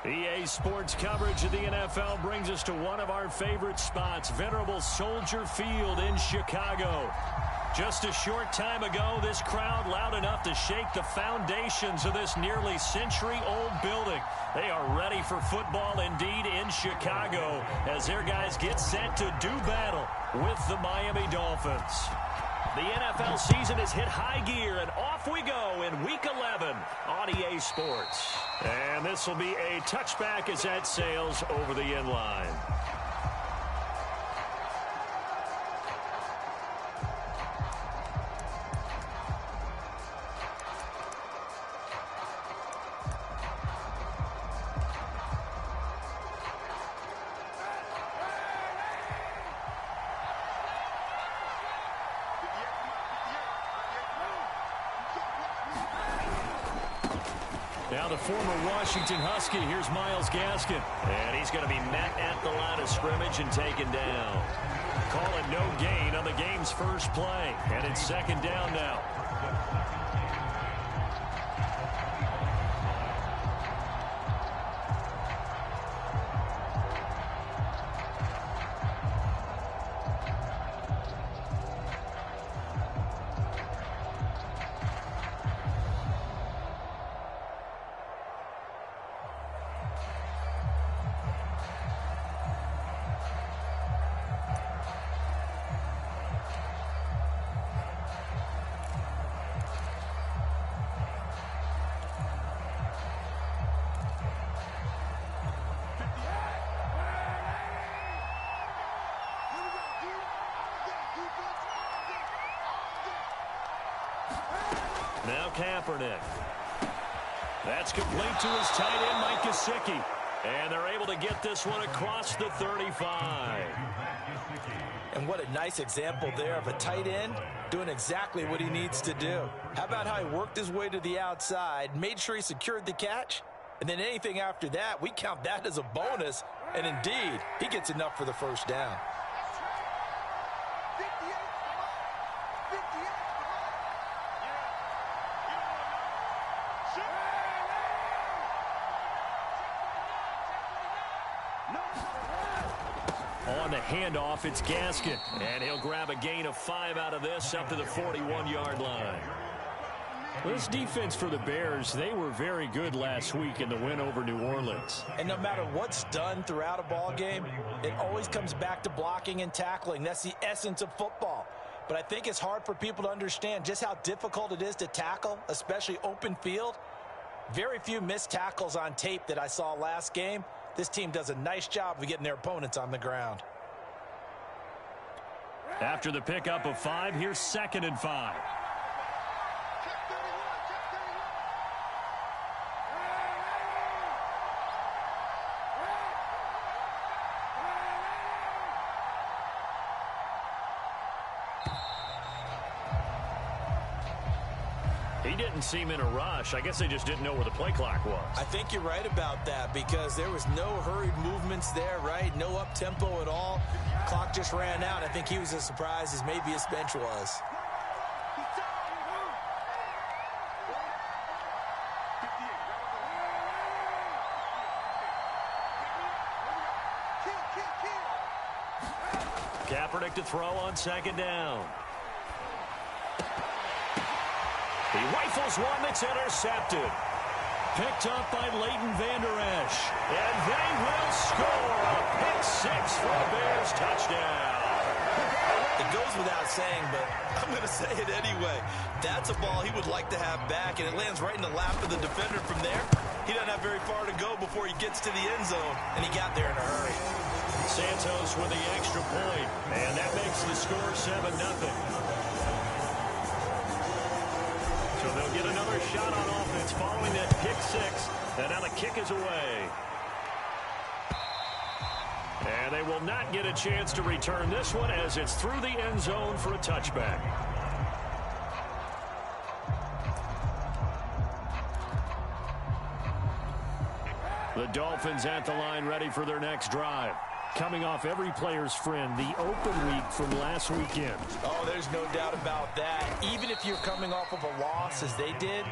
EA Sports coverage of the NFL brings us to one of our favorite spots, venerable Soldier Field in Chicago. Just a short time ago, this crowd loud enough to shake the foundations of this nearly century-old building. They are ready for football indeed in Chicago as their guys get set to do battle with the Miami Dolphins. The NFL season has hit high gear, and off we go in Week 11 on EA Sports. And this will be a touchback as that sails over the end line. Now the former Washington Husky, here's Myles Gaskin. And he's going to be met at the line of scrimmage and taken down. Call it no gain on the game's first play. And it's second down now. Now Kaepernick. That's complete to his tight end, Mike Gesicki. And they're able to get this one across the 35. And what a nice example there of a tight end doing exactly what he needs to do. How about how he worked his way to the outside, made sure he secured the catch, and then anything after that, we count that as a bonus. And indeed, he gets enough for the first down. On the handoff, it's Gaskin. And he'll grab a gain of 5 out of this up to the 41-yard line. This defense for the Bears, they were very good last week in the win over New Orleans. And no matter what's done throughout a ball game, it always comes back to blocking and tackling. That's the essence of football. But I think it's hard for people to understand just how difficult it is to tackle, especially open field. Very few missed tackles on tape that I saw last game. This team does a nice job of getting their opponents on the ground. After the pickup of 5, here's 2nd and 5. He didn't seem in a rush. I guess they just didn't know where the play clock was. I think you're right about that because there was no hurried movements there, right? No up-tempo at all. Clock just ran out. I think he was as surprised as maybe his bench was. Kaepernick to throw on 2nd down. He rifles one that's intercepted. Picked up by Leighton Vander Esch. And they will score a pick 6 for the Bears touchdown. It goes without saying, but I'm going to say it anyway. That's a ball he would like to have back, and it lands right in the lap of the defender from there. He doesn't have very far to go before he gets to the end zone, and he got there in a hurry. Santos with the extra point, and that makes the score 7-0. So they'll get another shot on offense following that pick 6, and now the kick is away. And they will not get a chance to return this one as it's through the end zone for a touchback. The Dolphins at the line ready for their next drive. Coming off every player's friend, the open week from last weekend. Oh, there's no doubt about that. Even if you're coming off of a loss as they did,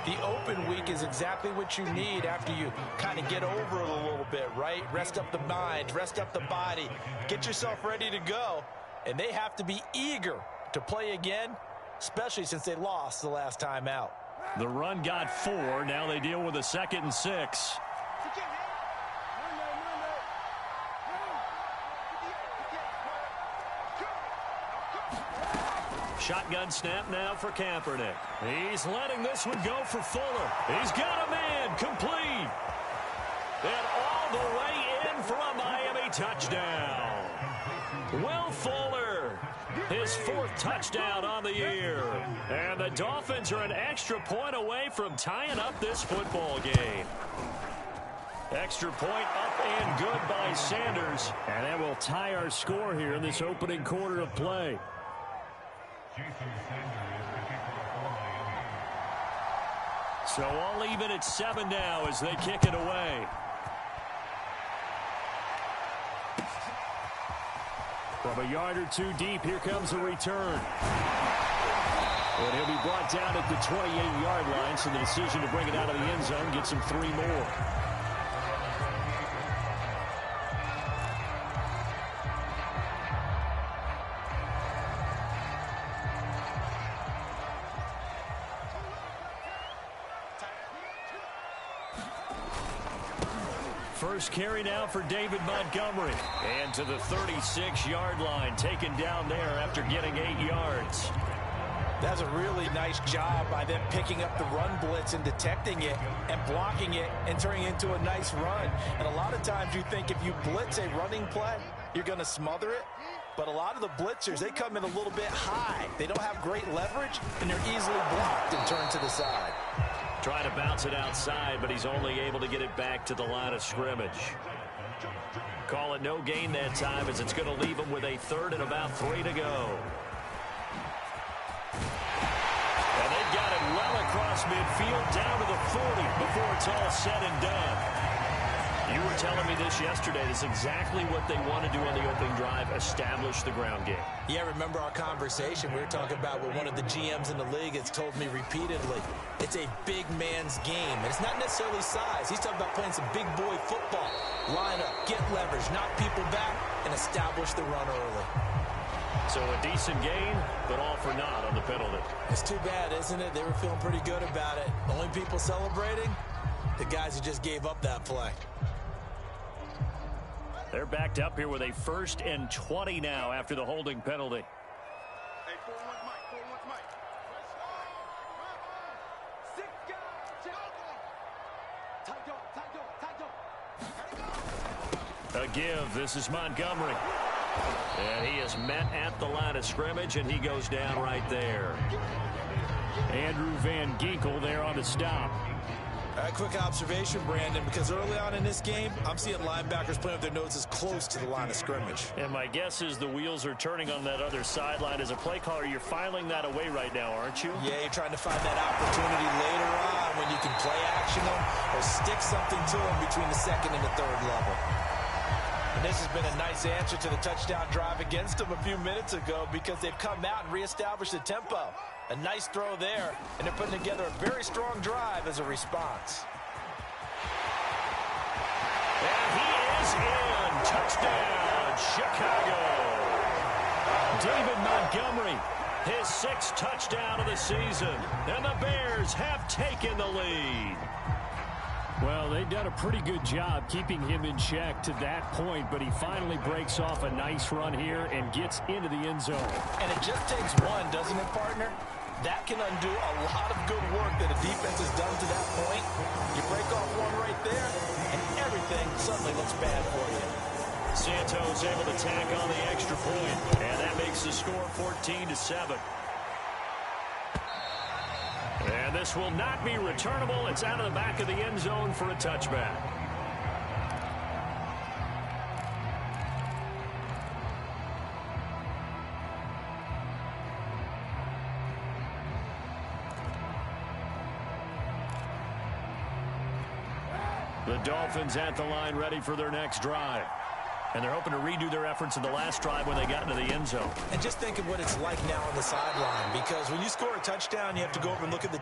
the open week is exactly what you need after you kind of get over it a little bit, right? Rest up the mind, rest up the body, get yourself ready to go. And they have to be eager to play again, especially since they lost the last time out. The run got 4. Now they deal with a 2nd and 6. Shotgun snap now for Kaepernick. He's letting this one go for Fuller. He's got a man complete. And all the way in for a Miami touchdown. Will Fuller, his 4th touchdown on the year. And the Dolphins are an extra point away from tying up this football game. Extra point up and good by Sanders. And that will tie our score here in this opening quarter of play. So all even at 7 now as they kick it away. From a yard or 2 deep, here comes a return. And he'll be brought down at the 28-yard line, so the decision to bring it out of the end zone gets him 3 more. First carry now for David Montgomery. And to the 36-yard line, taken down there after getting 8 yards. That's a really nice job by them picking up the run blitz and detecting it and blocking it and turning it into a nice run. And a lot of times you think if you blitz a running play, you're going to smother it. But a lot of the blitzers, they come in a little bit high. They don't have great leverage, and they're easily blocked and turned to the side. Trying to bounce it outside, but he's only able to get it back to the line of scrimmage. Call it no gain that time as it's going to leave him with a 3rd and about 3 to go. And they've got it well across midfield down to the 40 before it's all said and done. You were telling me this yesterday. That's exactly what they want to do on the opening drive, establish the ground game. Yeah, remember our conversation. We were talking about what one of the GMs in the league has told me repeatedly. It's a big man's game, and it's not necessarily size. He's talking about playing some big boy football. Line up, get leverage, knock people back, and establish the run early. So a decent gain, but all for naught on the penalty. It's too bad, isn't it? They were feeling pretty good about it. The only people celebrating, the guys who just gave up that play. They're backed up here with a 1st and 20 now after the holding penalty. Hey, 4-1 Mike, 4-1 Mike. A give. This is Montgomery. And he is met at the line of scrimmage, and he goes down right there. Andrew Van Ginkel there on the stop. A quick observation, Brandon, because early on in this game, I'm seeing linebackers playing with their noses close to the line of scrimmage. And my guess is the wheels are turning on that other sideline. As a play caller, you're filing that away right now, aren't you? Yeah, you're trying to find that opportunity later on when you can play action them or stick something to them between the 2nd and the 3rd level. And this has been a nice answer to the touchdown drive against them a few minutes ago because they've come out and reestablished the tempo. A nice throw there, and they're putting together a very strong drive as a response. And he is in. Touchdown, Chicago. David Montgomery, his 6th touchdown of the season. And the Bears have taken the lead. Well, they've done a pretty good job keeping him in check to that point, but he finally breaks off a nice run here and gets into the end zone. And it just takes one, doesn't it, partner? That can undo a lot of good work that a defense has done to that point. You break off one right there, and everything suddenly looks bad for you. Santos able to tack on the extra point, and that makes the score 14-7. And this will not be returnable. It's out of the back of the end zone for a touchback. The Dolphins at the line ready for their next drive. And they're hoping to redo their efforts in the last drive when they got into the end zone. And just think of what it's like now on the sideline, because when you score a touchdown, you have to go over and look at the...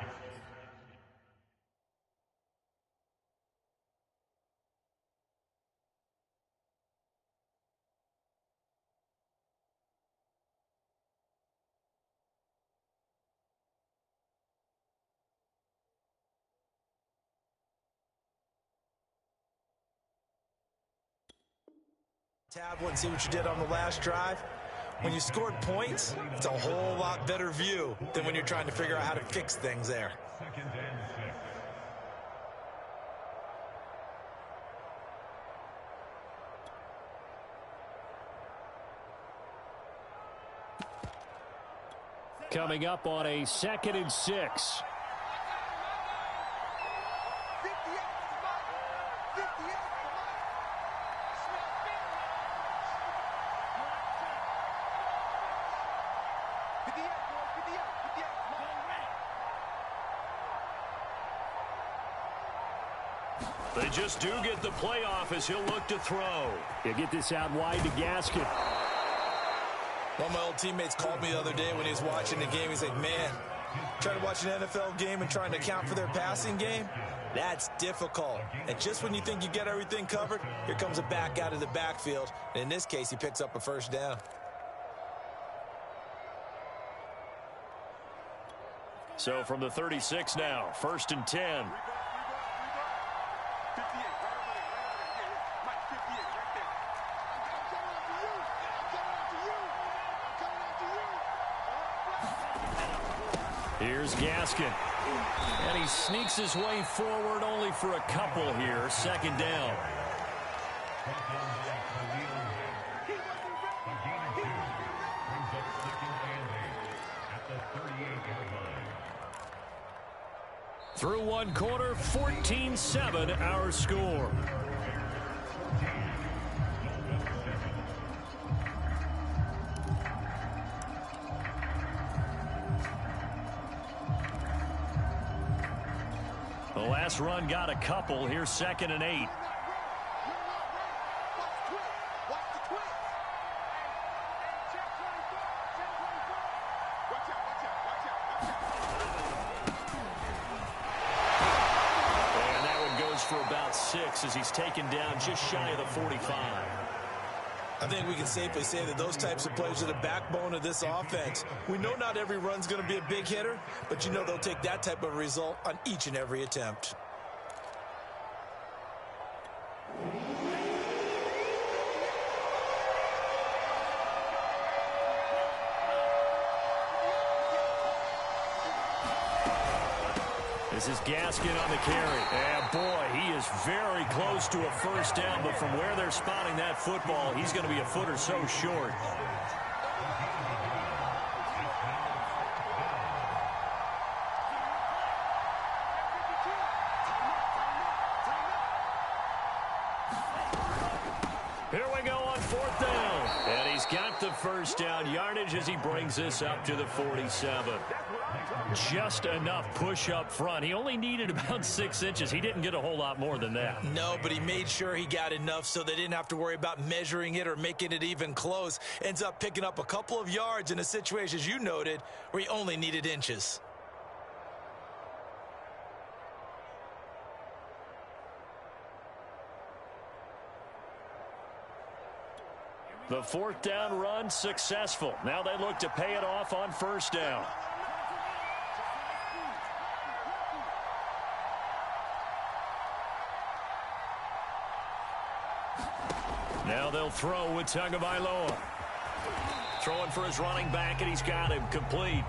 tablet and see what you did on the last drive. When you scored points, it's a whole lot better view than when you're trying to figure out how to fix things there. Coming up on a 2nd and 6. They just do get the playoff as he'll look to throw. He'll get this out wide to Gaskin. One of my old teammates called me the other day when he was watching the game. He's like, man, trying to watch an NFL game and trying to account for their passing game, that's difficult. And just when you think you get everything covered, here comes a back out of the backfield. And in this case, he picks up a 1st down. So from the 36 now, 1st and 10. Here's Gaskin. And he sneaks his way forward only for a couple here. 2nd down. Through 1 quarter, 14-7 our score. The last run got a couple. Here's 2nd and 8. And that one goes for about 6 as he's taken down just shy of the 45. I think we can safely say that those types of plays are the backbone of this offense. We know not every run's going to be a big hitter, but you know they'll take that type of result on each and every attempt. This is Gaskin on the carry. And boy, he is very close to a first down, but from where they're spotting that football, he's going to be a foot or so short. Here we go on fourth down. And he's got the first down yardage as he brings this up to the 47. Just enough push up front. He only needed about 6 inches. He didn't get a whole lot more than that. No, but he made sure he got enough so they didn't have to worry about measuring it or making it even close. Ends up picking up a couple of yards in a situation, as you noted, where he only needed inches. The fourth down run successful. Now they look to pay it off on first down. Now they'll throw with Tagovailoa. Throwing for his running back, and he's got him complete.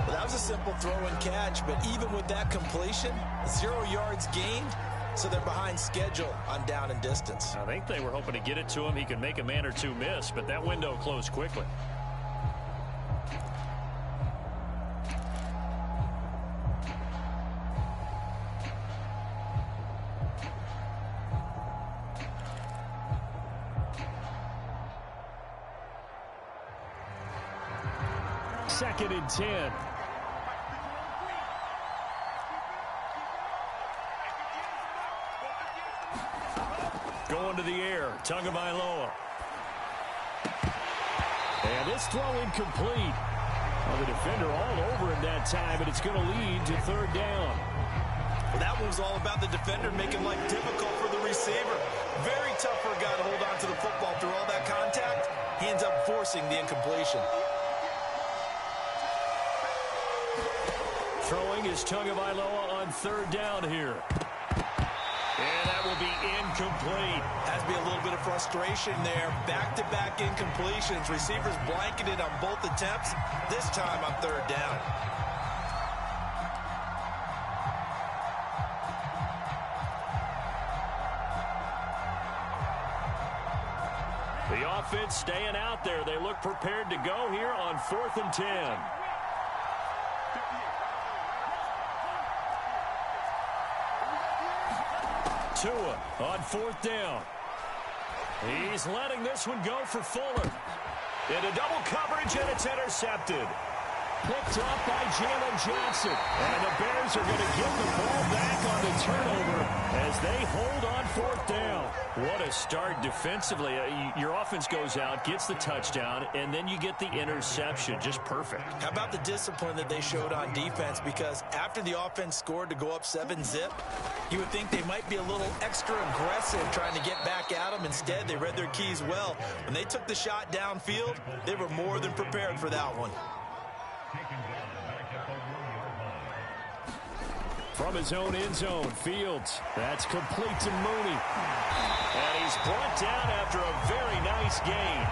Well, that was a simple throw and catch, but even with that completion, 0 yards gained, so they're behind schedule on down and distance. I think they were hoping to get it to him. He could make a man or two miss, but that window closed quickly. Second and 10. Going to the air, Tagovailoa. And this throw incomplete. Well, the defender all over him that time, but it's going to lead to third down. Well, that one was all about the defender making life difficult for the receiver. Very tough for a guy to hold on to the football through all that contact. He ends up forcing the incompletion. Throwing is Tagovailoa on third down here. And that will be incomplete. Has to be a little bit of frustration there. Back-to-back incompletions. Receivers blanketed on both attempts, this time on third down. The offense staying out there. They look prepared to go here on 4th and 10. Tua on 4th down. He's letting this one go for Fuller. Into double coverage, and it's intercepted. Picked up by Jalen Johnson. And the Bears are going to give the ball back on the turnover as they hold on 4th down. What a start defensively. Your offense goes out, gets the touchdown, and then you get the interception. Just perfect. How about the discipline that they showed on defense? Because after the offense scored to go up 7-zip, you would think they might be a little extra aggressive trying to get back at them. Instead, they read their keys well. When they took the shot downfield, they were more than prepared for that one. From his own end zone, Fields. That's complete to Mooney. And he's brought down after a very nice gain.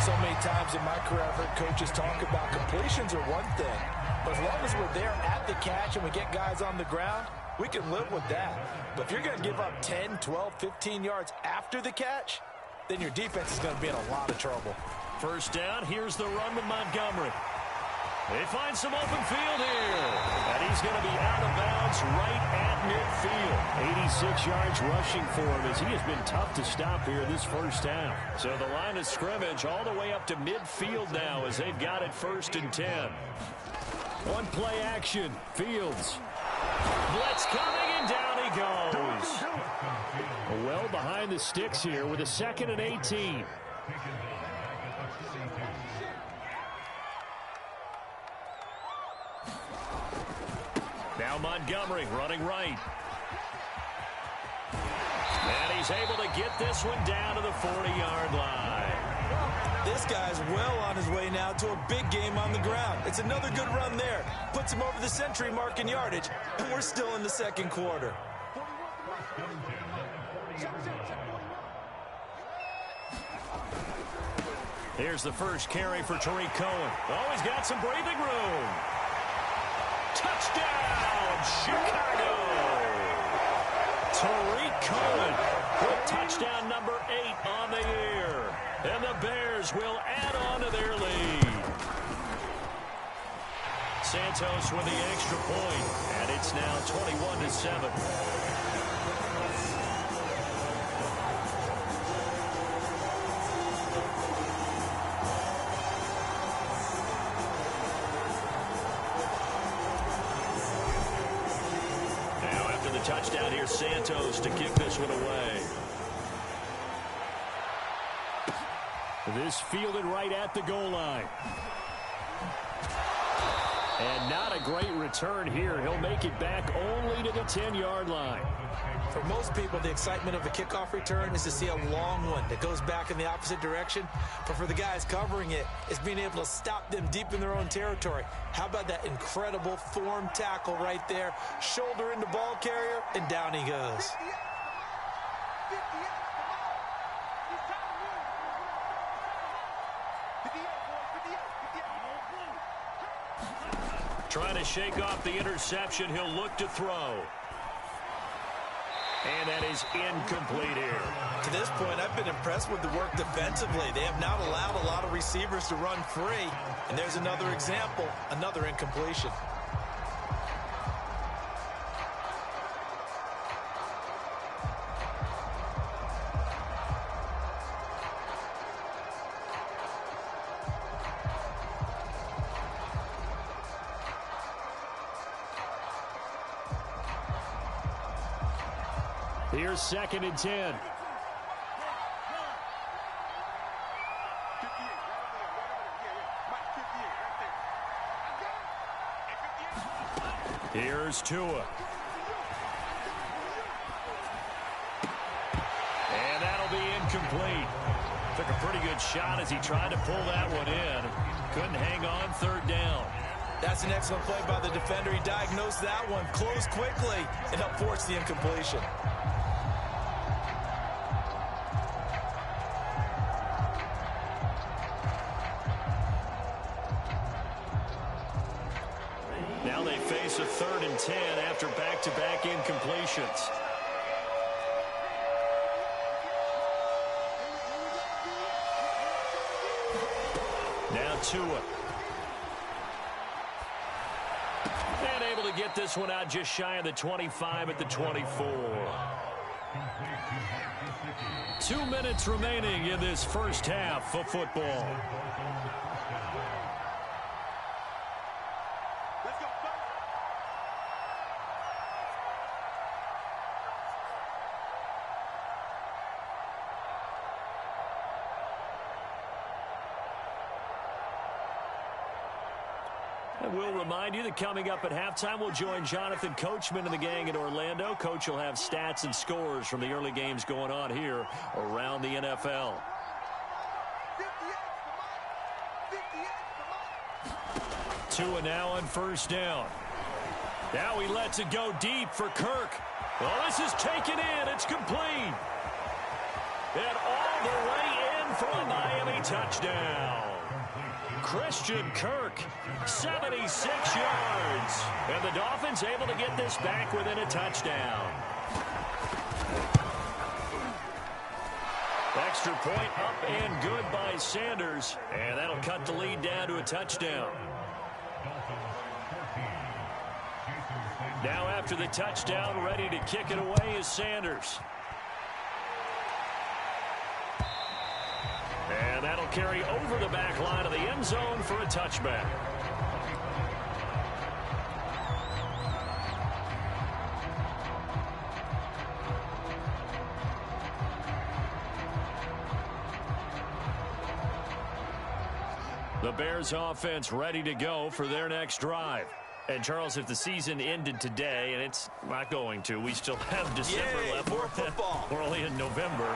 So many times in my career, I've heard coaches talk about completions are one thing. But as long as we're there at the catch and we get guys on the ground, we can live with that. But if you're going to give up 10, 12, 15 yards after the catch, then your defense is going to be in a lot of trouble. First down, here's the run with Montgomery. They find some open field here. And he's going to be out of bounds right at midfield. 86 yards rushing for him as he has been tough to stop here this first down. So the line of scrimmage all the way up to midfield now as they've got it 1st and 10. One play action. Fields. Blitz coming, and down he goes. Well behind the sticks here with a 2nd and 18. Now Montgomery running right. And he's able to get this one down to the 40-yard line. This guy's well on his way now to a big game on the ground. It's another good run there. Puts him over the century mark in yardage, and we're still in the second quarter. Here's the first carry for Tariq Cohen. Oh, he's got some breathing room. Touchdown, Chicago! Tariq Cohen with touchdown number 8 on the year. And the Bears will add on to their lead. Santos with the extra point, and it's now 21-7. Touchdown here, Santos, to kick this one away. This fielded right at the goal line. And not a great return here. He'll make it back only to the 10-yard line. For most people, the excitement of a kickoff return is to see a long one that goes back in the opposite direction. But for the guys covering it, it's being able to stop them deep in their own territory. How about that incredible form tackle right there? Shoulder into ball carrier, and down he goes. Trying to shake off the interception. He'll look to throw. And that is incomplete here. To this point, I've been impressed with the work defensively. They have not allowed a lot of receivers to run free. And there's another example, another incompletion. Here's 2nd and 10. Here's Tua. And that'll be incomplete. Took a pretty good shot as he tried to pull that one in. Couldn't hang on 3rd down. That's an excellent play by the defender. He diagnosed that one, closed quickly, and helped force the incompletion. Now they face a 3rd and 10 after back-to-back incompletions. Now Tua. And able to get this one out just shy of the 25 at the 24. 2 minutes remaining in this first half of football. And we'll remind you that coming up at halftime, we'll join Jonathan Coachman and the gang in Orlando. Coach will have stats and scores from the early games going on here around the NFL. Tua now on 1st down. Now he lets it go deep for Kirk. Well, this is taken in. It's complete. And all the way in for a Miami touchdown. Christian Kirk, 76 yards. And the Dolphins able to get this back within a touchdown. Extra point up and good by Sanders. And that'll cut the lead down to a touchdown. Now after the touchdown, ready to kick it away is Sanders. And that'll carry over the back line of the end zone for a touchback. The Bears offense ready to go for their next drive. And, Charles, if the season ended today, and it's not going to, we still have December left. More football. We're only in November.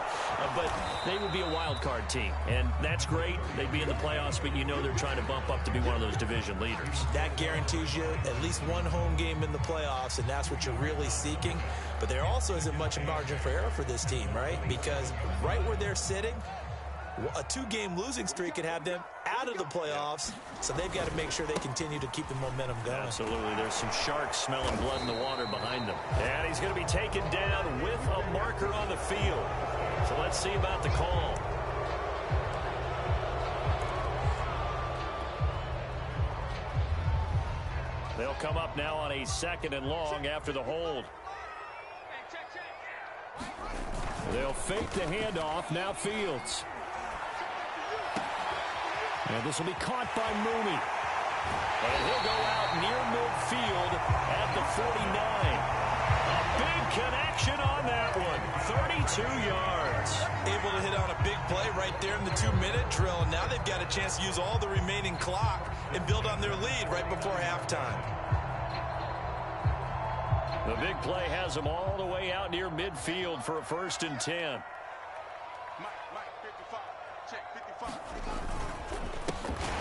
But they would be a wild card team, and that's great. They'd be in the playoffs, but you know they're trying to bump up to be one of those division leaders. That guarantees you at least one home game in the playoffs, and that's what you're really seeking. But there also isn't much margin for error for this team, right? Because right where they're sitting, a 2-game losing streak could have them out of the playoffs, so they've got to make sure they continue to keep the momentum going. Absolutely. There's some sharks smelling blood in the water behind them. And he's going to be taken down with a marker on the field. So let's see about the call. They'll come up now on a 2nd and long after the hold. They'll fake the handoff. Now Fields. And this will be caught by Mooney. And he'll go out near midfield at the 49. A big connection on that one. 32 yards. Able to hit on a big play right there in the 2-minute drill. And now they've got a chance to use all the remaining clock and build on their lead right before halftime. The big play has them all the way out near midfield for a 1st and 10. Mike, 55. Check, 55.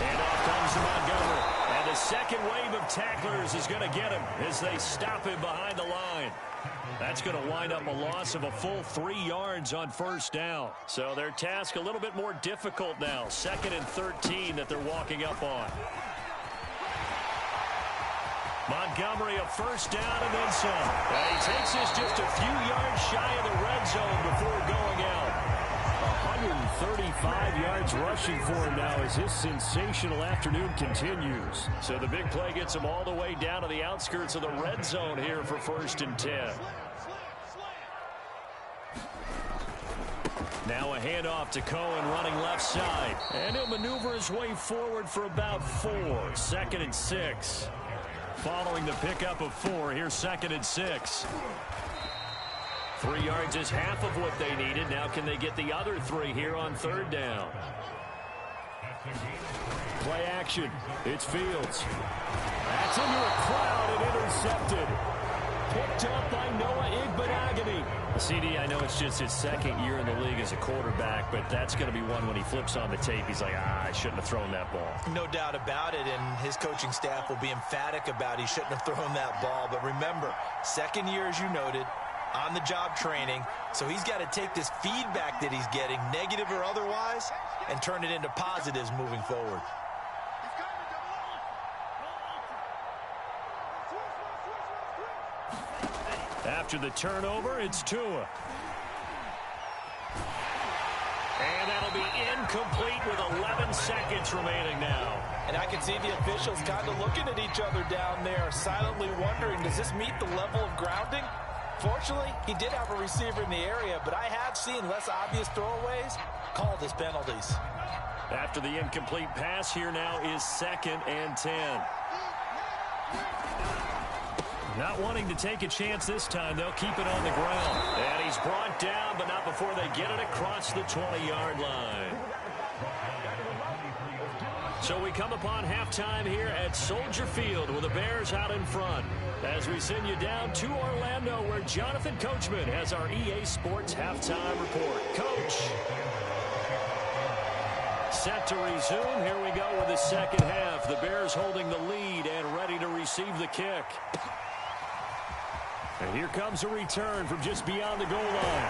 And off comes Montgomery. And the second wave of tacklers is going to get him as they stop him behind the line. That's going to wind up a loss of a full 3 yards on 1st down. So their task a little bit more difficult now. 2nd and 13 that they're walking up on. Montgomery, a 1st down and then some. And he takes this just a few yards shy of the red zone before going out. 135 yards rushing for him now as his sensational afternoon continues. So the big play gets him all the way down to the outskirts of the red zone here for 1st and 10. Now a handoff to Cohen running left side. And he'll maneuver his way forward for about 4. 2nd and 6. Following the pickup of 4, here's 2nd and 6. 3 yards is half of what they needed. Now can they get the other 3 here on 3rd down? Play action. It's Fields. That's into a crowd and intercepted. Picked up by Noah Igbenogany. CD, I know it's just his 2nd year in the league as a quarterback, but that's going to be one when he flips on the tape. He's like, I shouldn't have thrown that ball. No doubt about it, and his coaching staff will be emphatic about he shouldn't have thrown that ball. But remember, 2nd year, as you noted, on-the-job training, so he's got to take this feedback that he's getting, negative or otherwise, and turn it into positives moving forward. After the turnover, it's Tua. And that'll be incomplete with 11 seconds remaining now. And I can see the officials kind of looking at each other down there, silently wondering, does this meet the level of grounding? Fortunately, he did have a receiver in the area, but I have seen less obvious throwaways called as penalties. After the incomplete pass, here now is 2nd and 10. Not wanting to take a chance this time, they'll keep it on the ground. And he's brought down, but not before they get it across the 20-yard line. So we come upon halftime here at Soldier Field with the Bears out in front. As we send you down to Orlando, where Jonathan Coachman has our EA Sports halftime report. Coach. Set to resume. Here we go with the second half. The Bears holding the lead and ready to receive the kick. And here comes a return from just beyond the goal line.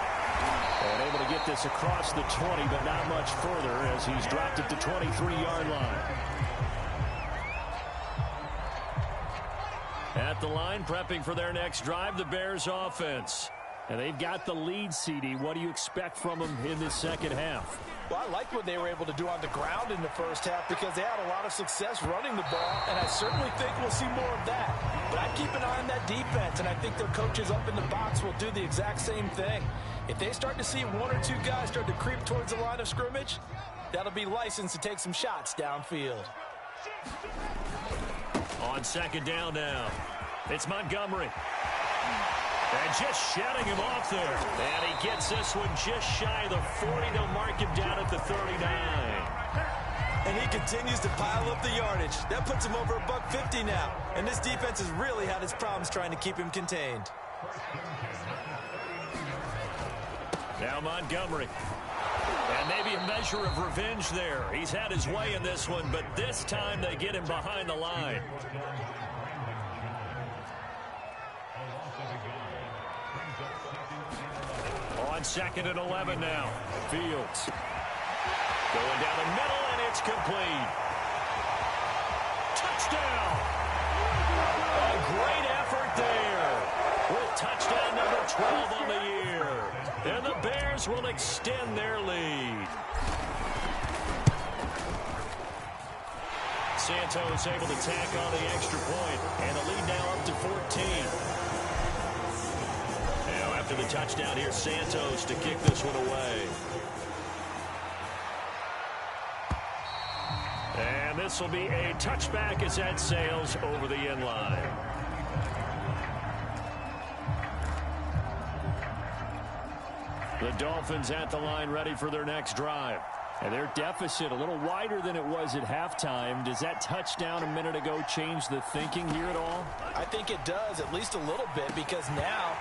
And able to get this across the 20, but not much further as he's dropped it to 23-yard line. At the line, prepping for their next drive, the Bears offense. And they've got the lead, CD. What do you expect from them in this second half? Well, I like what they were able to do on the ground in the first half because they had a lot of success running the ball, and I certainly think we'll see more of that. But I keep an eye on that defense, and I think their coaches up in the box will do the exact same thing. If they start to see 1 or 2 guys start to creep towards the line of scrimmage, that'll be licensed to take some shots downfield. On second down now, it's Montgomery. And just shutting him off there. And he gets this one just shy of the 40. They'll mark him down at the 39. And he continues to pile up the yardage. That puts him over $150 now. And this defense has really had its problems trying to keep him contained. Now Montgomery. And maybe a measure of revenge there. He's had his way in this one, but this time they get him behind the line. On 2nd and 11 now. Fields. Going down the middle, and it's complete. Touchdown! A great effort there. With touchdown number 12 on the year. And the Bears will extend their lead. Santos able to tack on the extra point. And the lead now up to 14. Now after the touchdown, here's Santos to kick this one away. And this will be a touchback as that sails over the end line. The Dolphins at the line ready for their next drive. And their deficit a little wider than it was at halftime. Does that touchdown a minute ago change the thinking here at all? I think it does, at least a little bit, because now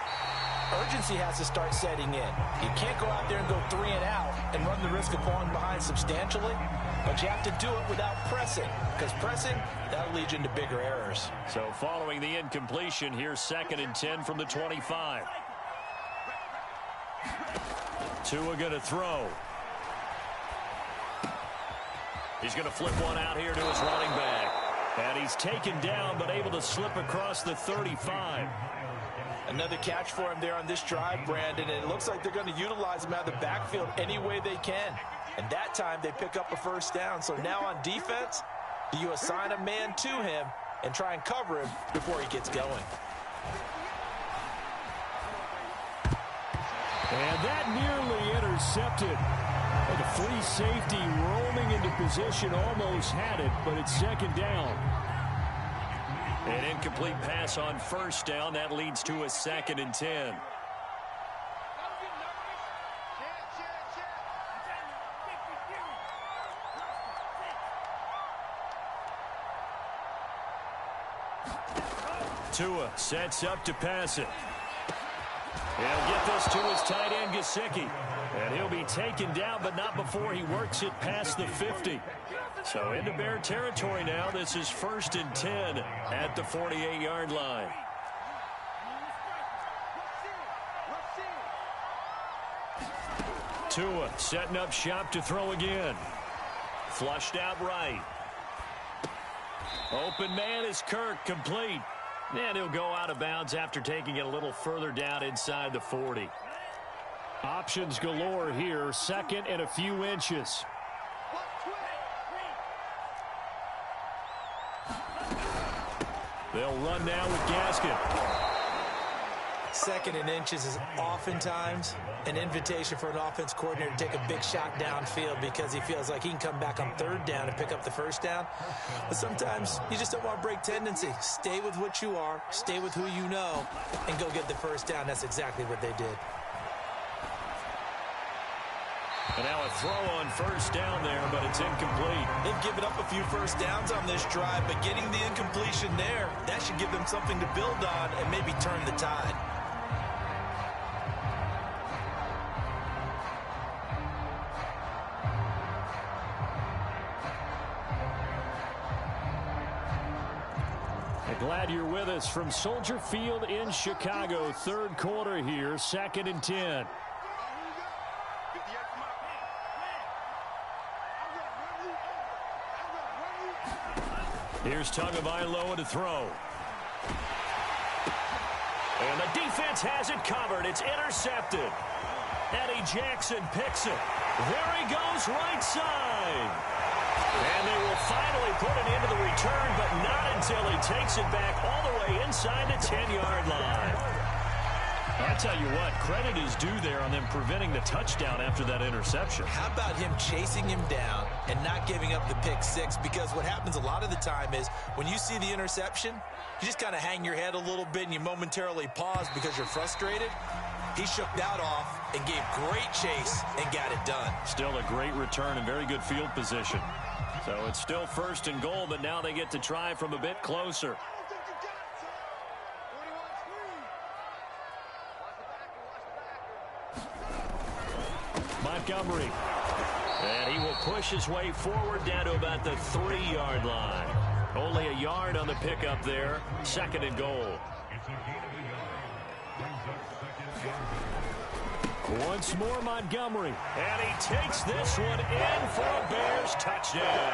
urgency has to start setting in. You can't go out there and go 3 and out and run the risk of falling behind substantially, but you have to do it without pressing, because pressing, that'll lead you into bigger errors. So following the incompletion, here's 2nd and 10 from the 25. Tua going to throw. He's going to flip one out here to his running back. And he's taken down, but able to slip across the 35. Another catch for him there on this drive, Brandon, and it looks like they're going to utilize him out of the backfield any way they can. And that time they pick up a first down. So now on defense, you assign a man to him and try and cover him before he gets going. And that nearly intercepted. The free safety roaming into position almost had it, but it's 2nd down. An incomplete pass on 1st down. That leads to a 2nd and 10. Tua sets up to pass it. He'll get this to his tight end, Gesicki. And he'll be taken down, but not before he works it past the 50. So into Bear territory now. This is 1st and 10 at the 48-yard line. Tua setting up shop to throw again. Flushed out right. Open man is Kirk, complete. And he'll go out of bounds after taking it a little further down inside the 40. Options galore here. 2nd and a few inches. They'll run now with Gaskin. 2nd and inches is oftentimes an invitation for an offense coordinator to take a big shot downfield because he feels like he can come back on 3rd down and pick up the first down. But sometimes you just don't want to break tendency. Stay with what you are, stay with who you know, and go get the first down. That's exactly what they did. And now a throw on 1st down there, but it's incomplete. They've given up a few first downs on this drive, but getting the incompletion there, that should give them something to build on and maybe turn the tide. Glad you're with us from Soldier Field in Chicago. 3rd quarter here, 2nd and 10. Here's Tagovailoa to throw. And the defense has it covered. It's intercepted. Eddie Jackson picks it. There he goes, right side. And they will finally put it into the return, but not until he takes it back all the way inside the 10-yard line. I'll tell you what, credit is due there on them preventing the touchdown after that interception. How about him chasing him down and not giving up the pick six? Because what happens a lot of the time is when you see the interception, you just kind of hang your head a little bit and you momentarily pause because you're frustrated. He shook that off and gave great chase and got it done. Still a great return and very good field position. So it's still 1st and goal, but now they get to try from a bit closer. Montgomery. And he will push his way forward down to about the 3-yard line. Only a yard on the pickup there. 2nd and goal. Once more Montgomery. And he takes this one in for a Bears touchdown.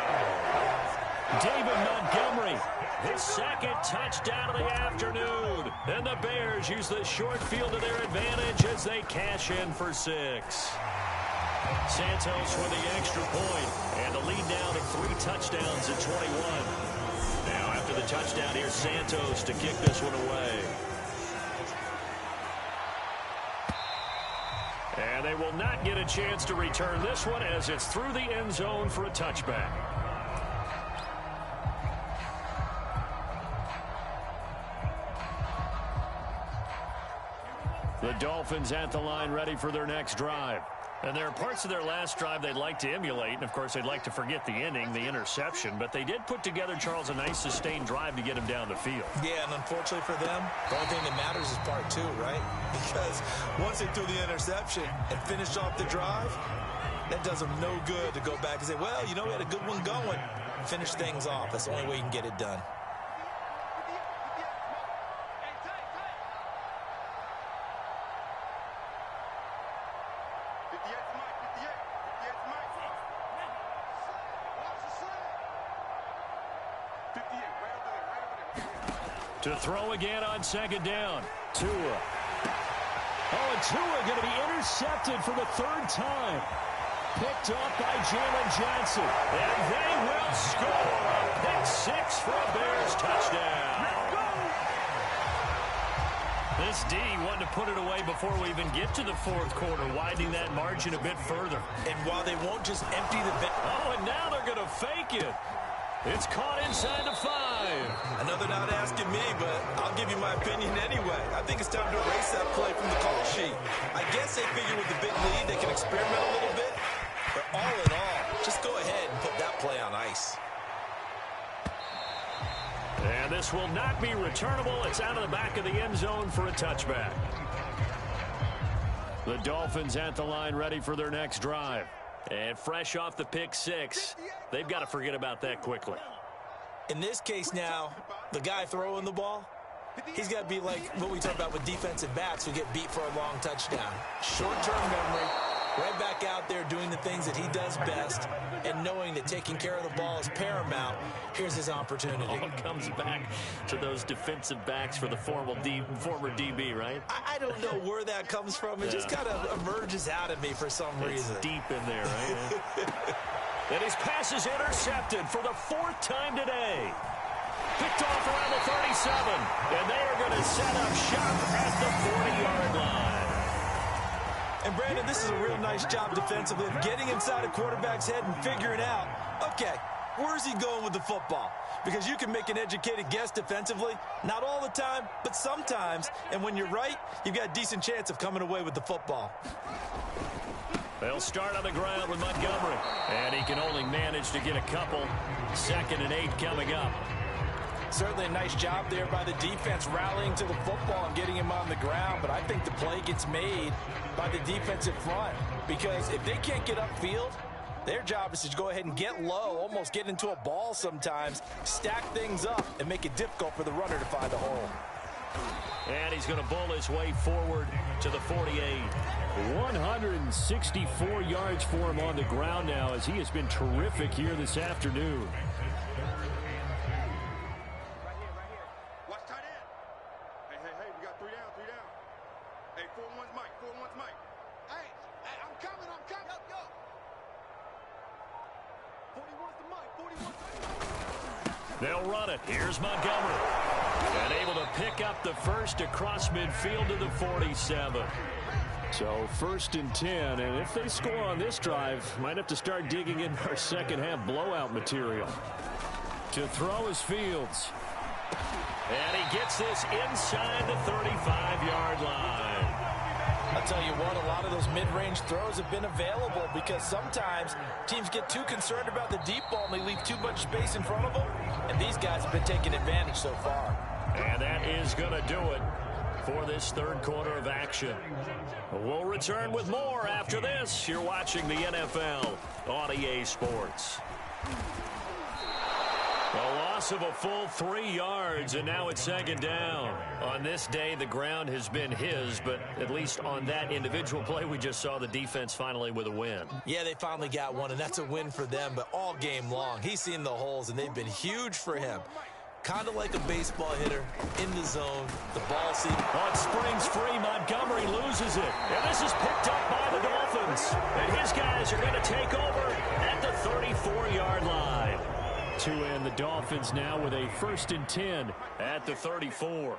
David Montgomery, his 2nd touchdown of the afternoon. And the Bears use the short field to their advantage as they cash in for 6. Santos with the extra point, and the lead now to 3 touchdowns at 21. Now after the touchdown, here's Santos to kick this one away. And they will not get a chance to return this one as it's through the end zone for a touchback. The Dolphins at the line ready for their next drive. And there are parts of their last drive they'd like to emulate. And, of course, they'd like to forget the inning, the interception. But they did put together, Charles, a nice sustained drive to get him down the field. Yeah, and unfortunately for them, the only thing that matters is part 2, right? Because once they threw the interception and finished off the drive, that does them no good to go back and say, well, you know, we had a good one going. Finish things off. That's the only way you can get it done. To throw again on 2nd down. Tua. Oh, and Tua going to be intercepted for the 3rd time. Picked off by Jalen Johnson. And they will score. A pick 6 for a Bears touchdown. This D wanted to put it away before we even get to the 4th quarter, widening that margin a bit further. And while they won't just empty the bench. Oh, and now they're going to fake it. It's caught inside the 5. I know they're not asking me, but I'll give you my opinion anyway. I think it's time to erase that play from the call sheet. I guess they figure with the big lead they can experiment a little bit. But all in all, just go ahead and put that play on ice. And this will not be returnable. It's out of the back of the end zone for a touchback. The Dolphins at the line ready for their next drive. And fresh off the pick 6, they've got to forget about that quickly. In this case now, the guy throwing the ball, he's got to be like what we talk about with defensive backs who get beat for a long touchdown. Short-term memory, right back out there doing the things that he does best, and knowing that taking care of the ball is paramount. Here's his opportunity. All comes back to those defensive backs for the former DB, right? I don't know where that comes from. It just kind of emerges out of me for some reason. It's deep in there, right? And his pass is intercepted for the 4th time today. Picked off around the 37. And they are going to set up shop at the 40-yard line. And, Brandon, this is a real nice job defensively of getting inside a quarterback's head and figuring out, okay, where's he going with the football? Because you can make an educated guess defensively, not all the time, but sometimes. And when you're right, you've got a decent chance of coming away with the football. They'll start on the ground with Montgomery. And he can only manage to get a couple. 2nd and 8 coming up. Certainly a nice job there by the defense rallying to the football and getting him on the ground. But I think the play gets made by the defensive front. Because if they can't get upfield, their job is to go ahead and get low, almost get into a ball sometimes, stack things up, and make it difficult for the runner to find a hole. And he's going to bowl his way forward to the 48. 164 yards for him on the ground now as he has been terrific here this afternoon. Watch tight end. Hey, we got 3 down. Hey, 4-1's Mike. Hey, I'm coming. Go. 41's the Mike. They'll run it. Here's Montgomery. And able to pick up the first across midfield to the 47. So 1st and 10, and if they score on this drive, might have to start digging in our second half blowout material. To throw is Fields. And he gets this inside the 35-yard line. I'll tell you what, a lot of those mid-range throws have been available because sometimes teams get too concerned about the deep ball and they leave too much space in front of them, and these guys have been taking advantage so far. And that is going to do it for this third quarter of action. We'll return with more after this. You're watching the NFL on EA Sports. A loss of a full 3 yards, and now it's second down. On this day, the ground has been his, but at least on that individual play, we just saw the defense finally with a win. Yeah, they finally got one, and that's a win for them, but all game long, he's seen the holes, and they've been huge for him. Kind of like a baseball hitter in the zone. The ball seat. On springs free, Montgomery loses it. And this is picked up by the Dolphins. And his guys are going to take over at the 34-yard line. To end the Dolphins now with a 1st and 10 at the 34.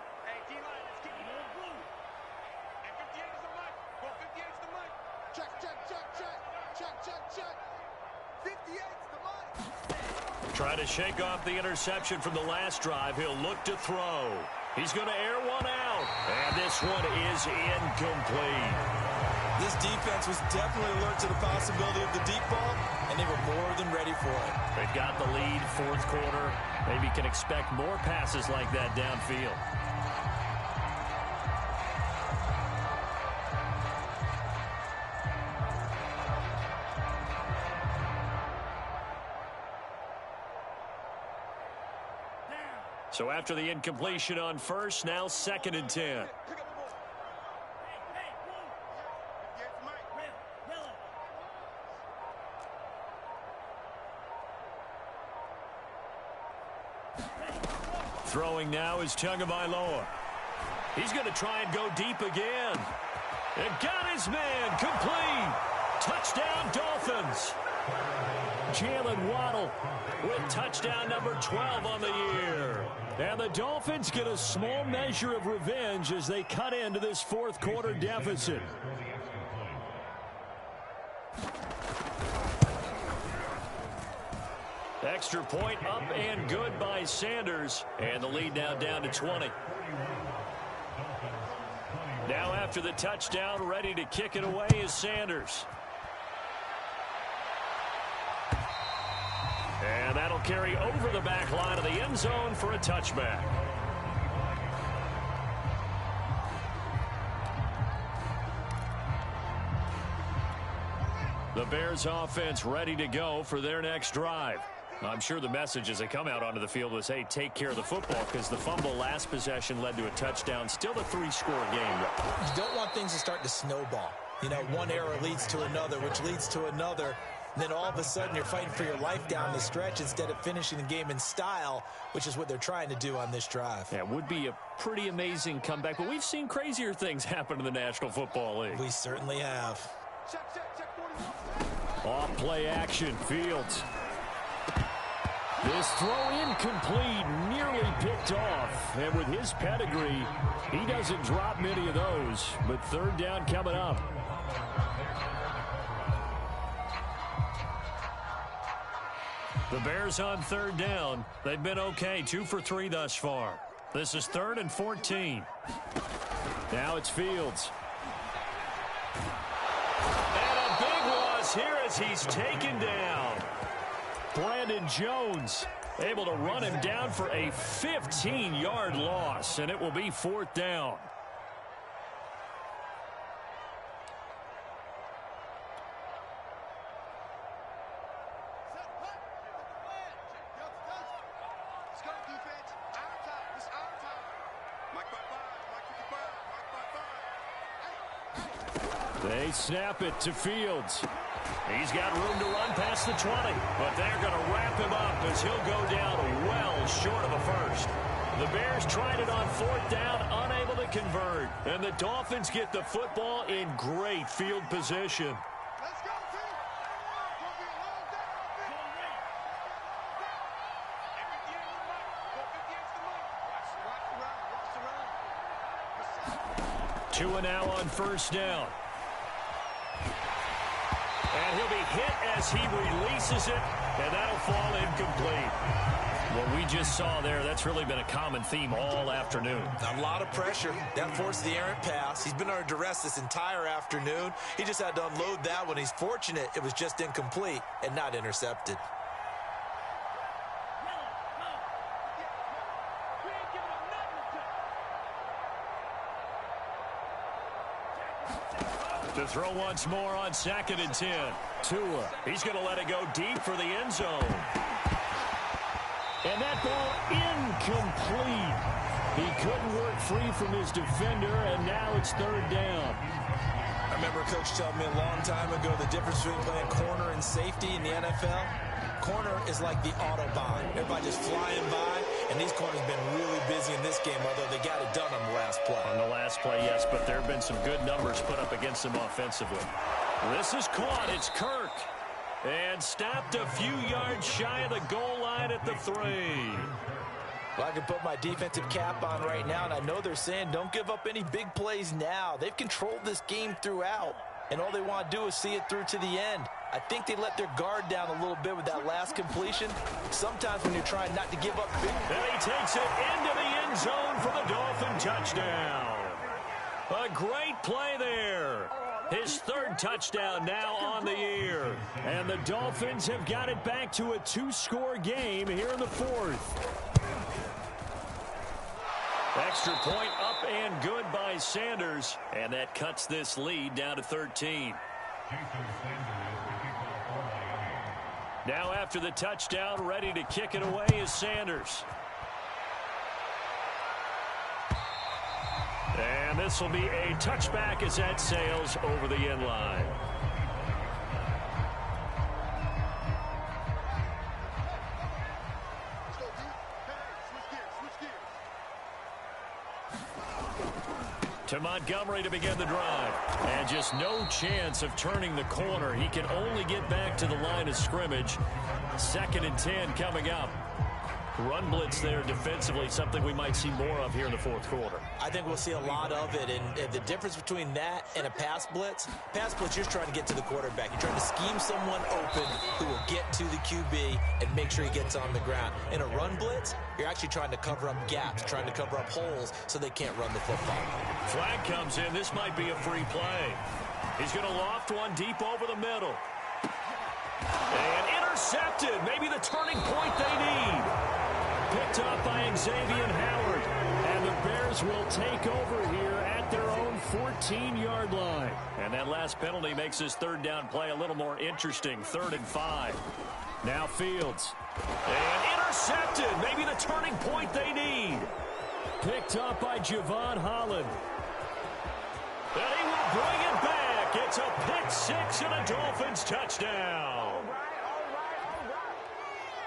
Try to shake off the interception from the last drive. He'll look to throw. He's going to air one out. And this one is incomplete. This defense was definitely alert to the possibility of the deep ball, and they were more than ready for it. They've got the lead, fourth quarter. Maybe can expect more passes like that downfield. So after the incompletion on first, now 2nd and 10. Throwing now is Tagovailoa. He's going to try and go deep again. And got his man complete. Touchdown Dolphins. Jalen Waddle with touchdown number 12 on the year. And the Dolphins get a small measure of revenge as they cut into this fourth quarter deficit. Extra point up and good by Sanders. And the lead now down to 20. Now after the touchdown, ready to kick it away is Sanders. And that'll carry over the back line of the end zone for a touchback. The Bears offense ready to go for their next drive. I'm sure the message as they come out onto the field was, hey, take care of the football, because the fumble last possession led to a touchdown. Still a 3-score game. You don't want things to start to snowball. You know, one error leads to another, which leads to another. And then all of a sudden you're fighting for your life down the stretch instead of finishing the game in style, which is what they're trying to do on this drive. Yeah, it would be a pretty amazing comeback, but we've seen crazier things happen in the National Football League. We certainly have. Off play action, Fields. This throw incomplete, nearly picked off. And with his pedigree, he doesn't drop many of those. But third down coming up. The Bears on third down. They've been okay, 2 for 3 thus far. This is 3rd and 14. Now it's Fields. And a big loss here as he's taken down. Brandon Jones able to run him down for a 15-yard loss, and it will be 4th down. They snap it to Fields. He's got room to run past the 20, but they're going to wrap him up as he'll go down well short of a first. The Bears tried it on 4th down, unable to convert. And the Dolphins get the football in great field position. Let's go, team. Gonna be a long day out there. 2 now on first down. And he'll be hit as he releases it, and that'll fall incomplete. What we just saw there, that's really been a common theme all afternoon. A lot of pressure. That forced the errant pass. He's been under duress this entire afternoon. He just had to unload that one. He's fortunate it was just incomplete and not intercepted. To throw once more on 2nd and 10. Tua, he's going to let it go deep for the end zone. And that ball incomplete. He couldn't work free from his defender, and now it's 3rd down. I remember Coach telling me a long time ago the difference between playing corner and safety in the NFL. Corner is like the Autobahn. Everybody just flying by, and these corners have been really busy in this game, although they got it done on the last play. On the last play, yes, but there have been some good numbers put up against them offensively. This is caught. It's Kirk. And stopped a few yards shy of the goal line at the 3. Well, I can put my defensive cap on right now, and I know they're saying don't give up any big plays now. They've controlled this game throughout, and all they want to do is see it through to the end. I think they let their guard down a little bit with that last completion. Sometimes when you're trying not to give up big... And he takes it into the end zone for the Dolphin touchdown. A great play there. His 3rd touchdown now on the year. And the Dolphins have got it back to a 2-score game here in the 4th. Extra point up and good by Sanders. And that cuts this lead down to 13. Now after the touchdown, ready to kick it away is Sanders. And this will be a touchback as that sails over the end line. To Montgomery to begin the drive. And just no chance of turning the corner. He can only get back to the line of scrimmage. 2nd and 10 coming up. Run blitz there defensively, something we might see more of here in the 4th quarter. I think we'll see a lot of it, and the difference between that and a pass blitz, you're trying to get to the quarterback. You're trying to scheme someone open who will get to the QB and make sure he gets on the ground. In a run blitz, you're actually trying to cover up gaps, trying to cover up holes so they can't run the football. Flag comes in. This might be a free play. He's going to loft one deep over the middle. And intercepted. Maybe the turning point they need. Picked up by Xavier Howard. And the Bears will take over here at their own 14-yard line. And that last penalty makes this 3rd down play a little more interesting. 3rd and 5. Now Fields. And intercepted. Maybe the turning point they need. Picked up by Javon Holland. And he will bring it back. It's a pick 6 and a Dolphins touchdown.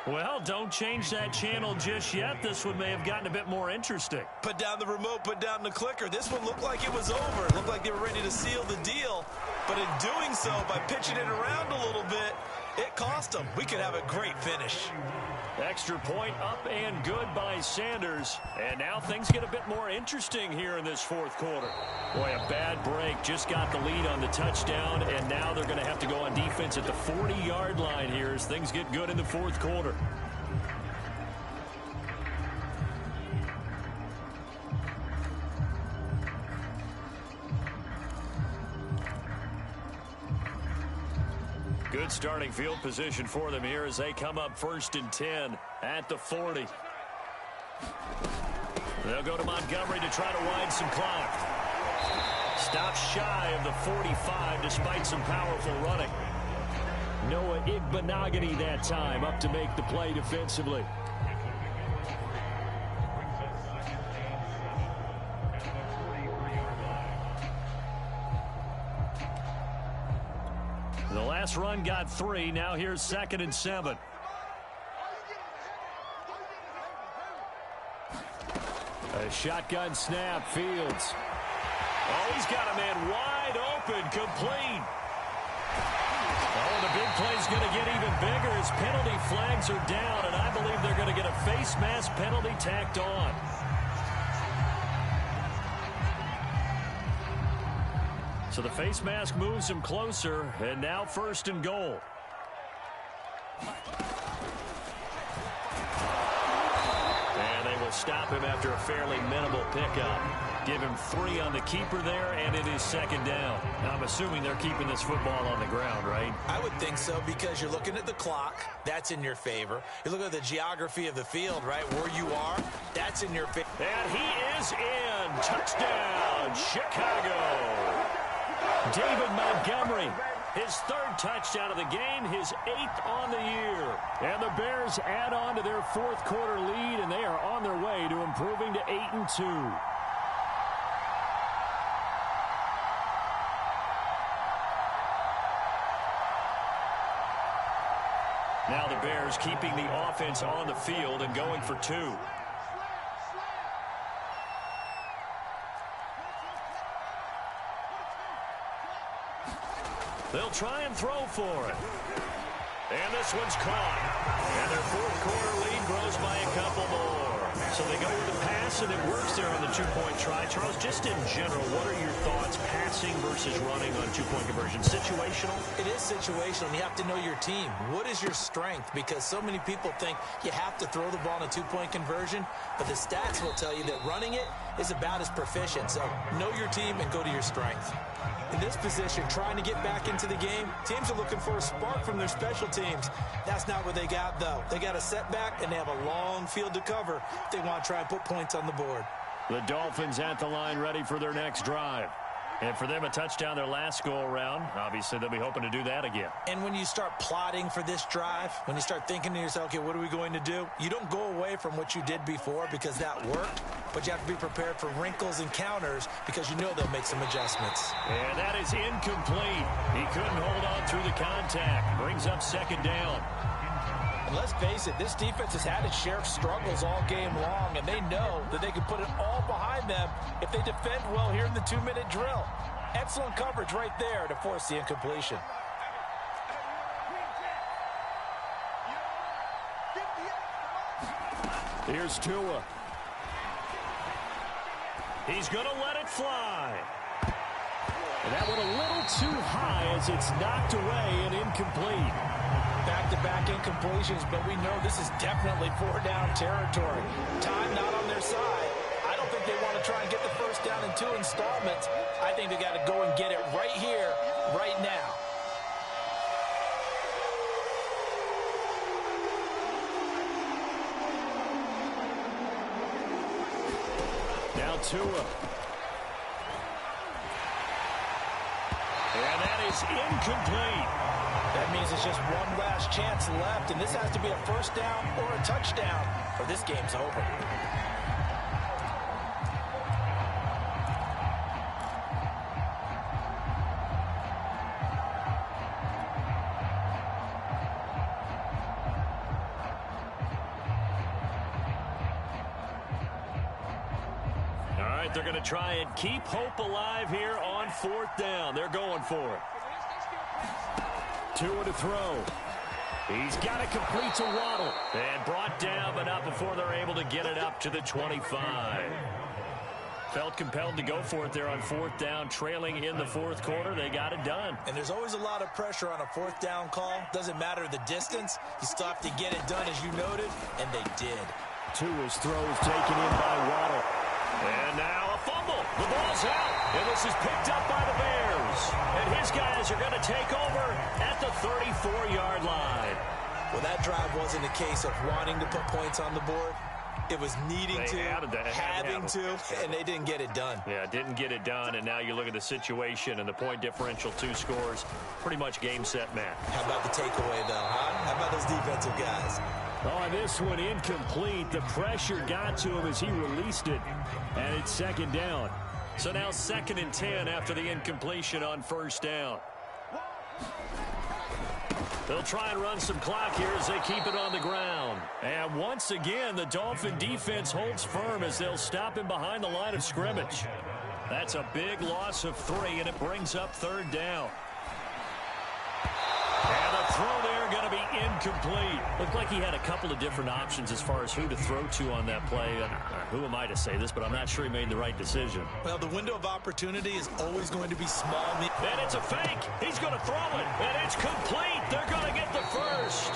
Well, don't change that channel just yet. This one may have gotten a bit more interesting. Put down the remote, put down the clicker. This one looked like it was over. It looked like they were ready to seal the deal. But in doing so, by pitching it around a little bit, it cost them. We could have a great finish. Extra point up and good by Sanders. And now things get a bit more interesting here in this 4th quarter. Boy, a bad break. Just got the lead on the touchdown, and now they're going to have to go on defense at the 40-yard line here as things get good in the 4th quarter. Good starting field position for them here as they come up 1st and 10 at the 40. They'll go to Montgomery to try to widen some clock. Stops shy of the 45 despite some powerful running. Noah Igbenogany that time up to make the play defensively. The last run got 3. Now here's 2nd and 7. A shotgun snap. Fields. Oh, he's got a man wide open. Complete. Oh, the big play's going to get even bigger as penalty flags are down, and I believe they're going to get a face mask penalty tacked on. So the face mask moves him closer, and now 1st and goal. stop him after a fairly minimal pickup. Give him 3 on the keeper there, and it is second down. Now, I'm assuming they're keeping this football on the ground, right? I would think so, because you're looking at the clock. That's in your favor. You look at the geography of the field, right, where you are. That's in your favor. And he is in. Touchdown, Chicago. David Montgomery, his 3rd touchdown of the game, his 8th on the year. And the Bears add on to their 4th quarter lead, and they are on their way to improving to 8-2. Now the Bears keeping the offense on the field and going for 2. They'll try and throw for it. And this one's caught. And their 4th quarter lead grows by a couple more. So they go with the pass, and it works there on the 2-point try. Charles, just in general, what are your thoughts, passing versus running on 2-point conversion? Situational? It is situational, and you have to know your team. What is your strength? Because so many people think you have to throw the ball in a 2-point conversion, but the stats will tell you that running it is about as proficient. So know your team and go to your strength. In this position, trying to get back into the game, teams are looking for a spark from their special teams. That's not what they got, though. They got a setback, and they have a long field to cover if they want to try and put points on the board. The Dolphins at the line, ready for their next drive. And for them, a touchdown their last go-around. Obviously, they'll be hoping to do that again. And when you start plotting for this drive, when you start thinking to yourself, okay, what are we going to do? You don't go away from what you did before because that worked, but you have to be prepared for wrinkles and counters because you know they'll make some adjustments. And that is incomplete. He couldn't hold on through the contact. Brings up second down. And let's face it, this defense has had its share of struggles all game long, and they know that they can put it all behind them if they defend well here in the 2-minute drill. Excellent coverage right there to force the incompletion. Here's Tua. He's going to let it fly. And that one a little too high as it's knocked away and incomplete. Back-to-back incompletions, but we know this is definitely 4-down territory. Time not on their side. I don't think they want to try and get the first down in 2 installments. I think they got to go and get it right here, right now. Now Tua. And that is incomplete. That means it's just one last chance left, and this has to be a first down or a touchdown, or this game's over. All right, they're going to try and keep hope alive here on 4th down. They're going for it. Tua to throw. He's got it complete to Waddle. And brought down, but not before they're able to get it up to the 25. Felt compelled to go for it there on 4th down, trailing in the 4th quarter. They got it done. And there's always a lot of pressure on a 4th down call. Doesn't matter the distance. You still have to get it done, as you noted, and they did. Tua's throw is taken in by Waddle. And now a fumble. The ball's out. And this is picked up by the Bears. And his guys are going to take over at the 34-yard line. Well, that drive wasn't a case of wanting to put points on the board. It was needing to, having to, and they didn't get it done. Yeah, didn't get it done, and now you look at the situation and the point differential, 2 scores, pretty much game, set, match. How about the takeaway, though, huh? How about those defensive guys? Oh, this one incomplete. The pressure got to him as he released it, and it's second down. So now 2nd and 10 after the incompletion on 1st down. They'll try and run some clock here as they keep it on the ground. And once again, the Dolphin defense holds firm as they'll stop him behind the line of scrimmage. That's a big loss of 3, and it brings up 3rd down. And the throw there going to be incomplete. Looked like he had a couple of different options as far as who to throw to on that play. Who am I to say this, but I'm not sure he made the right decision. Well, the window of opportunity is always going to be small. And it's a fake. He's going to throw it, and it's complete. They're going to get the first.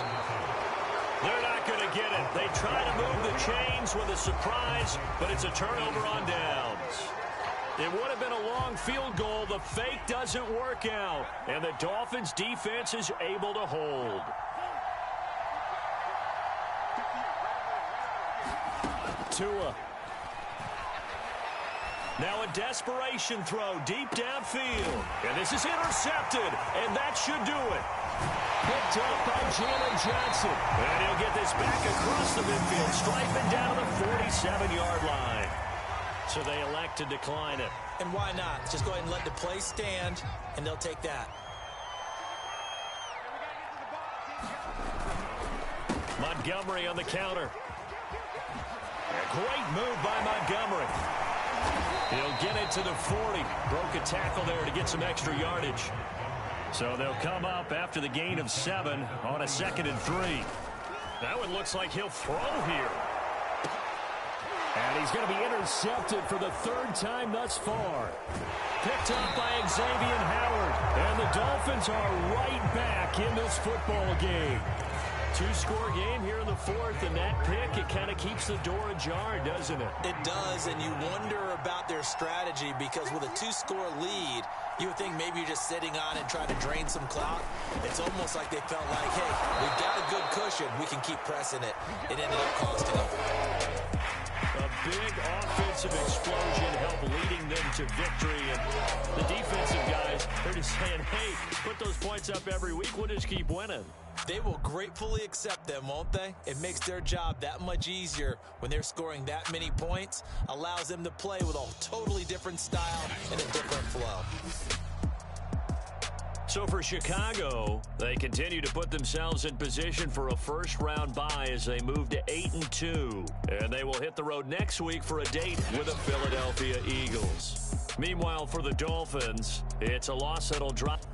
They're not going to get it. They try to move the chains with a surprise, but it's a turnover on downs. It would have been a long field goal. The fake doesn't work out, and the Dolphins defense is able to hold. Tua. Now a desperation throw deep downfield. And this is intercepted, and that should do it. Picked up by Jalen Johnson. And he'll get this back across the midfield, striping down to the 47-yard line. So they elect to decline it. And why not? Just go ahead and let the play stand, and they'll take that. Montgomery on the counter. A great move by Montgomery. He'll get it to the 40. Broke a tackle there to get some extra yardage. So they'll come up after the gain of 7 on a 2nd and 3. That one looks like he'll throw here. And he's going to be intercepted for the 3rd time thus far. Picked up by Xavier Howard. And the Dolphins are right back in this football game. 2-score game here in the 4th, and that pick, it kind of keeps the door ajar, doesn't it? It does, and you wonder about their strategy because with a 2-score lead, you would think maybe you're just sitting on and trying to drain some clock. It's almost like they felt like, hey, we've got a good cushion. We can keep pressing it. It ended up costing them. A big offensive explosion helped leading them to victory. And the defensive guys, they're just saying, hey, put those points up every week. We'll just keep winning. They will gratefully accept them, won't they? It makes their job that much easier when they're scoring that many points. Allows them to play with a totally different style and a different flow. So for Chicago, they continue to put themselves in position for a first-round bye as they move to 8-2. And they will hit the road next week for a date with the Philadelphia Eagles. Meanwhile, for the Dolphins, it's a loss that'll drop.